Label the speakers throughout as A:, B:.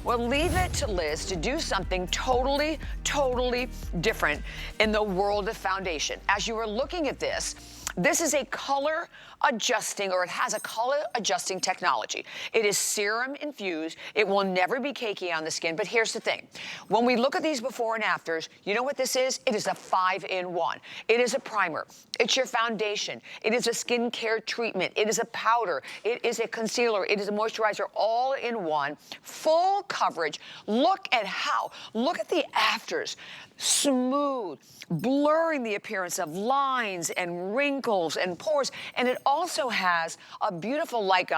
A: Well, leave it to Liz to do something totally different in the world of foundation. As you were looking at this is a color adjusting, or it has a color adjusting technology. It is serum infused. It will never be cakey on the skin, but here's the thing. When we look at these before and afters, you know what this is? It is a 5-in-1. It is a primer. It's your foundation. It is a skincare treatment. It is a powder. It is a concealer. It is a moisturizer, all in one. Full coverage. Look at the afters. Smooth, blurring the appearance of lines and wrinkles and pores. And it also has a beautiful, like,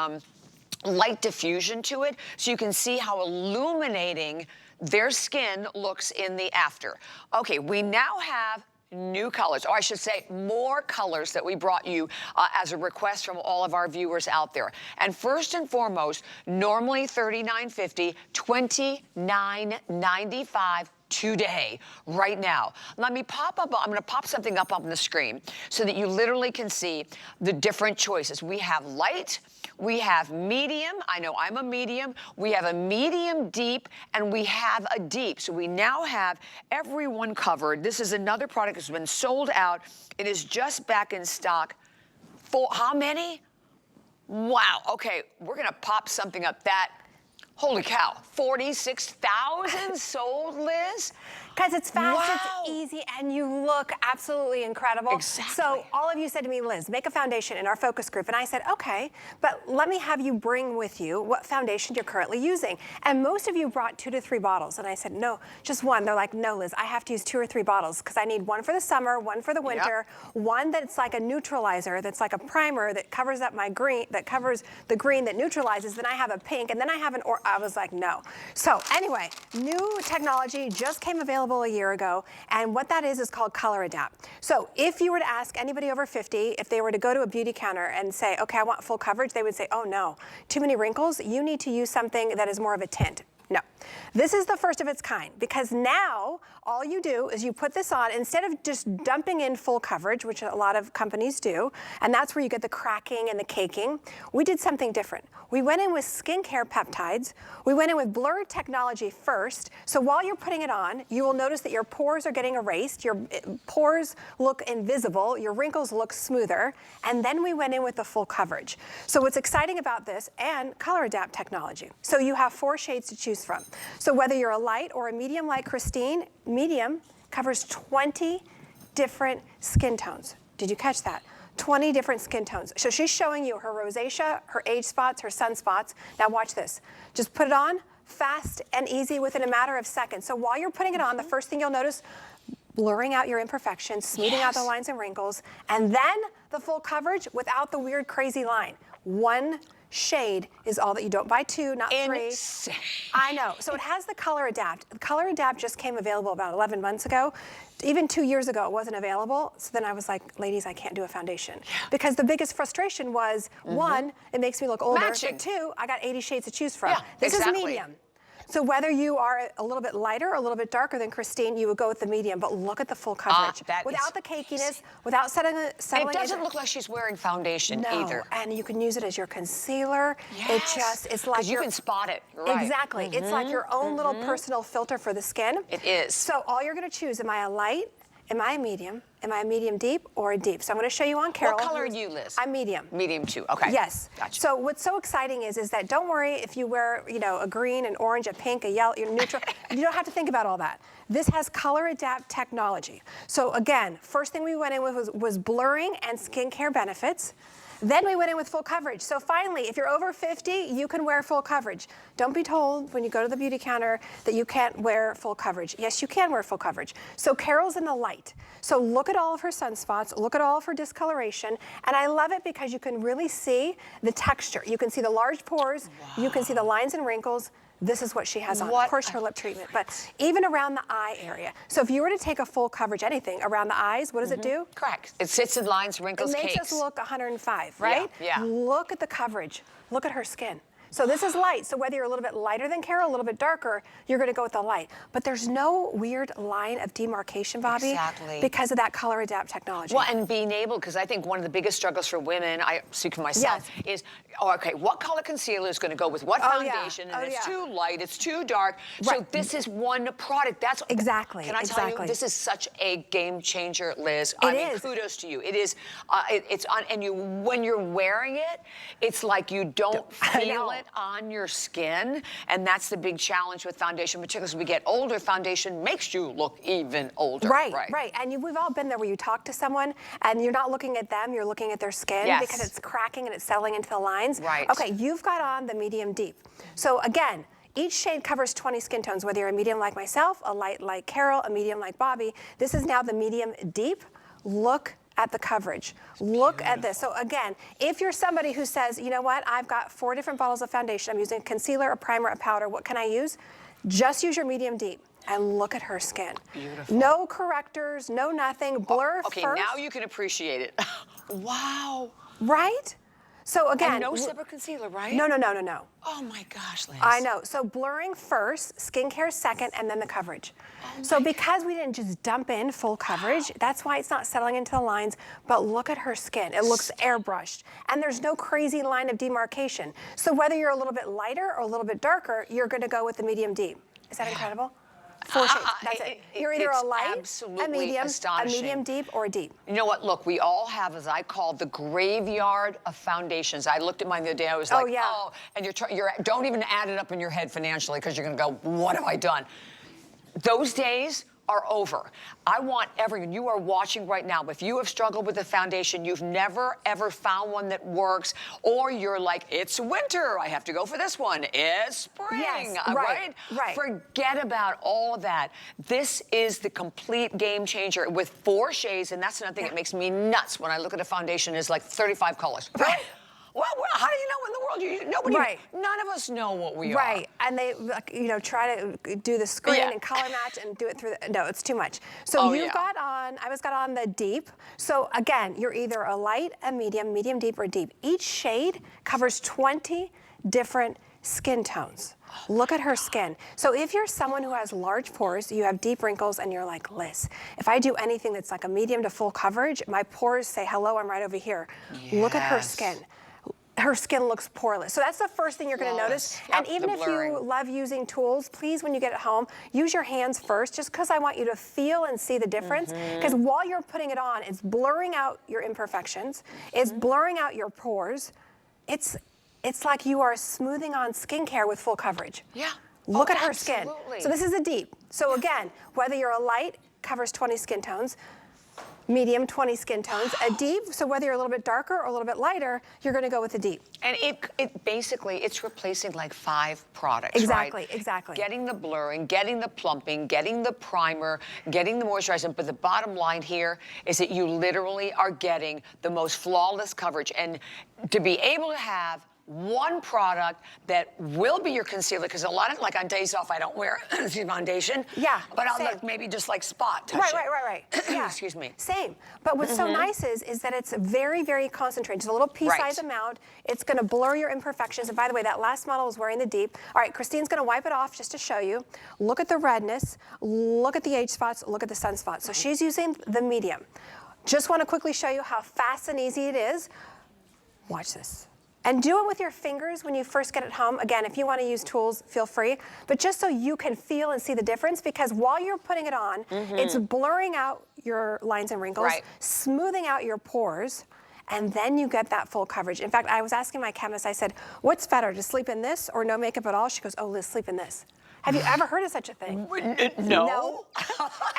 A: light diffusion to it, so you can see how illuminating their skin looks in the after. Okay, we now have new colors, or I should say more colors that we brought you as a request from all of our viewers out there. And first and foremost, normally $39.50, $29.95 today, right now. Let me pop up, I'm gonna pop something up on the screen so that you literally can see the different choices. We have light, we have medium, I know I'm a medium, we have a medium deep, and we have a deep. So we now have everyone covered. This is another product that's been sold out. It is just back in stock. For how many? Wow, okay, we're gonna pop something up that, holy cow, 46,000 sold, Liz?
B: Because it's fast,
A: wow.
B: It's easy, and you look absolutely incredible.
A: Exactly.
B: So all of you said to me, Liz, make a foundation in our focus group. And I said, okay, but let me have you bring with you what foundation you're currently using. And most of you brought 2 to 3 bottles. And I said, no, just one. They're like, no, Liz, I have to use 2 or 3 bottles because I need one for the summer, one for the winter, one that's like a neutralizer, that's like a primer that covers up my green, that covers the green that neutralizes. Then I have a pink, and then I have I was like, no. So anyway, new technology just came available a year ago, and what that is called Color Adapt. So if you were to ask anybody over 50, if they were to go to a beauty counter and say, okay, I want full coverage, they would say, oh no, too many wrinkles, you need to use something that is more of a tint. No, this is the first of its kind, because now all you do is you put this on instead of just dumping in full coverage, which a lot of companies do, and that's where you get the cracking and the caking. We did something different. We went in with skincare peptides. We went in with blur technology first. So while you're putting it on, you will notice that your pores are getting erased, your pores look invisible, your wrinkles look smoother, and then we went in with the full coverage. So what's exciting about this, and Color Adapt technology. So you have 4 shades to choose from. So whether you're a light or a medium like Christine, medium covers 20 different skin tones. Did you catch that? 20 different skin tones. So she's showing you her rosacea, her age spots, her sunspots. Now watch this. Just put it on, fast and easy within a matter of seconds. So while you're putting it on, the first thing you'll notice, blurring out your imperfections, smoothing out the lines and wrinkles, and then the full coverage without the weird crazy line. 1 shade is all that you don't buy 2, not 3.
A: Insane.
B: I know. So it has the Color Adapt. The Color Adapt just came available about 11 months ago. Even 2 years ago, it wasn't available. So then I was like, ladies, I can't do a foundation. Because the biggest frustration was, 1, it makes me look older.
A: Matching.
B: But 2, I got 80 shades to choose from.
A: Yeah,
B: this
A: exactly.
B: is medium. So whether you are a little bit lighter or a little bit darker than Christine, you would go with the medium, but look at the full coverage. Without the cakiness, without settling
A: it doesn't look like she's wearing foundation either.
B: And you can use it as your concealer.
A: Yes.
B: It's like
A: you can spot it. Right.
B: Exactly. It's like your own little personal filter for the skin.
A: It is.
B: So all you're gonna choose, am I a light? Am I a medium? Am I a medium deep or a deep? So I'm going to show you on Carol.
A: What color are you, Liz?
B: I'm medium.
A: Medium too, okay.
B: Yes.
A: Gotcha.
B: So what's so exciting is that don't worry if you wear, you know, a green, an orange, a pink, a yellow, you're neutral. You don't have to think about all that. This has Color Adapt technology. So again, first thing we went in with was blurring and skincare benefits. Then we went in with full coverage. So finally, if you're over 50, you can wear full coverage. Don't be told when you go to the beauty counter that you can't wear full coverage. Yes, you can wear full coverage. So Carol's in the light. So look at all of her sunspots, look at all of her discoloration, and I love it because you can really see the texture. You can see the large pores, you can see the lines and wrinkles. This is what she has on. Of course, her lip treatment, but even around the eye area. So if you were to take a full coverage, anything around the eyes, what does it do?
A: Correct. It sits in lines, wrinkles,
B: cakes. It makes us look 105, right?
A: Yeah.
B: Look at the coverage. Look at her skin. So this is light. So whether you're a little bit lighter than Carol, a little bit darker, you're going to go with the light. But there's no weird line of demarcation, Bobby, because of that color adapt technology.
A: Well, and being able, because I think one of the biggest struggles for women, I speak for myself, is, okay, what color concealer is going to go with what foundation? And it's too light, it's too dark. So this is one product. That's
B: exactly.
A: Can I tell you, this is such a game changer, Liz. I mean, kudos to you. It is. It's on, and when you're wearing it, it's like you don't feel it on your skin, and that's the big challenge with foundation, particularly as we get older. Foundation makes you look even older.
B: Right. And we've all been there where you talk to someone and you're not looking at them, you're looking at their skin because it's cracking and it's settling into the lines.
A: Right.
B: Okay, you've got on the medium deep. So again, each shade covers 20 skin tones, whether you're a medium like myself, a light like Carol, a medium like Bobby. This is now the medium deep. Look at the coverage. Look at this. So again, if you're somebody who says, you know what, I've got 4 different bottles of foundation, I'm using a concealer, a primer, a powder, what can I use? Just use your medium deep. And look at her skin.
A: Beautiful.
B: No correctors, no nothing, blur first.
A: Okay, now you can appreciate it. Wow.
B: Right? So again,
A: and no separate concealer, right?
B: No.
A: Oh my gosh, Liz.
B: I know. So blurring first, skincare second, and then the coverage. So because we didn't just dump in full coverage, that's why it's not settling into the lines, but look at her skin. It looks airbrushed. And there's no crazy line of demarcation. So whether you're a little bit lighter or a little bit darker, you're gonna go with the medium deep. Is that incredible? 4 shades, that's it. You're either a light, a medium, a medium deep, or a deep.
A: You know what, look, we all have, as I call, the graveyard of foundations. I looked at mine the other day, I was like, and don't even add it up in your head financially, because you're gonna go, what have I done? Those days are over. I want everyone, you are watching right now, if you have struggled with a foundation, you've never ever found one that works, or you're like, it's winter, I have to go for this one, it's spring, right? Forget about all of that. This is the complete game changer with 4 shades, and that's another thing that makes me nuts when I look at a foundation is like 35 colors. Right? Well, how do you know in the world? Nobody, none of us know what we are.
B: Right, and they, try to do the screen and color match and do it through no, it's too much. So got on, I got on the deep. So again, you're either a light, a medium, medium deep, or deep. Each shade covers 20 different skin tones. Look at her skin. So if you're someone who has large pores, you have deep wrinkles, and you're like, Liz, if I do anything that's like a medium to full coverage, my pores say, hello, I'm right over here. Look at her skin. Her skin looks poreless. So that's the first thing you're going to notice. And even if you love using tools, please, when you get it home, use your hands first, just because I want you to feel and see the difference. Because while you're putting it on, it's blurring out your imperfections. It's blurring out your pores. It's like you are smoothing on skincare with full coverage.
A: Yeah.
B: Look at her skin. So this is a deep. So again, whether you're a light, covers 20 skin tones. Medium, 20 skin tones. A deep, so whether you're a little bit darker or a little bit lighter, you're going to go with a deep.
A: And it basically, it's replacing like 5 products,
B: Exactly.
A: Getting the blurring, getting the plumping, getting the primer, getting the moisturization. But the bottom line here is that you literally are getting the most flawless coverage. And to be able to have one product that will be your concealer, because a lot of, like on days off, I don't wear foundation. But I'll like maybe just like spot touch it.
B: Right. Yeah.
A: Excuse me.
B: Same. But what's so nice is that it's very, very concentrated. It's a little pea-sized amount. It's going to blur your imperfections. And by the way, that last model was wearing the deep. All right, Christine's going to wipe it off just to show you. Look at the redness. Look at the age spots. Look at the sunspots. So she's using the medium. Just want to quickly show you how fast and easy it is. Watch this. And do it with your fingers when you first get it home. Again, if you want to use tools, feel free. But just so you can feel and see the difference, because while you're putting it on, it's blurring out your lines and wrinkles, smoothing out your pores, and then you get that full coverage. In fact, I was asking my chemist, I said, what's better, to sleep in this or no makeup at all? She goes, oh, Liz, sleep in this. Have you ever heard of such a thing?
A: No.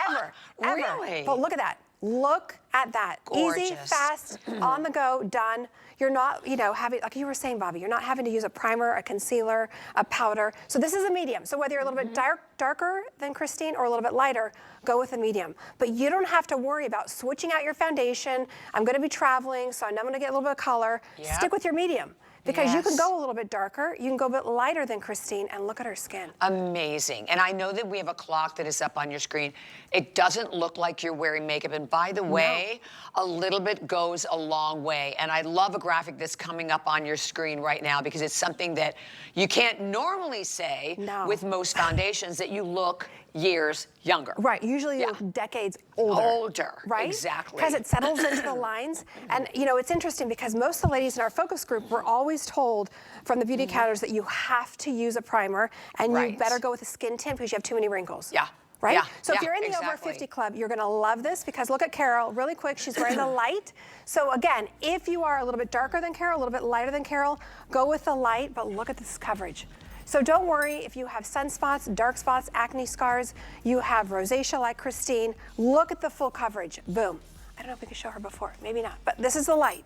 B: Ever.
A: Really?
B: But look at that. Look at that.
A: Gorgeous.
B: Easy, fast, on the go, done. You're not, having, like you were saying, Bobby, you're not having to use a primer, a concealer, a powder. So this is a medium. So whether you're a little bit darker than Christine or a little bit lighter, go with a medium. But you don't have to worry about switching out your foundation. I'm going to be traveling, so I know I'm going to get a little bit of color. Stick with your medium. Because you can
A: Yes.
B: go a little bit darker, you can go a bit lighter than Christine, and look at her skin.
A: Amazing. And I know that we have a clock that is up on your screen. It doesn't look like you're wearing makeup. And by the way, a little bit goes a long way. And I love a graphic that's coming up on your screen right now because it's something that you can't normally say with most foundations, that you look years younger.
B: Right, usually you look decades older.
A: Older,
B: right?
A: exactly.
B: Because it settles into the lines. And you know, it's interesting because most of the ladies in our focus group were always told from the beauty counters that you have to use a primer and you better go with a skin tint because you have too many wrinkles.
A: Yeah.
B: Right?
A: Yeah,
B: So if
A: yeah,
B: you're in the over 50 club, you're gonna love this because look at Carol, really quick, she's wearing the light. So again, if you are a little bit darker than Carol, a little bit lighter than Carol, go with the light, but look at this coverage. So don't worry if you have sunspots, dark spots, acne scars, you have rosacea like Christine, look at the full coverage, boom. I don't know if we could show her before, maybe not, but this is the light.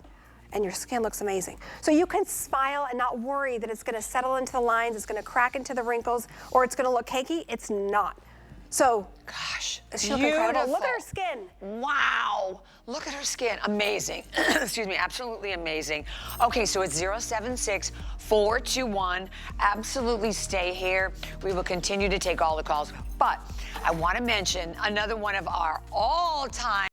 B: And your skin looks amazing. So you can smile and not worry that it's gonna settle into the lines, it's gonna crack into the wrinkles, or it's gonna look cakey. It's not. So,
A: gosh,
B: she looks incredible. Look at her skin.
A: Wow, look at her skin. Amazing. Excuse me, absolutely amazing. Okay, so it's 076-421. Absolutely stay here. We will continue to take all the calls. But I want to mention another one of our all-time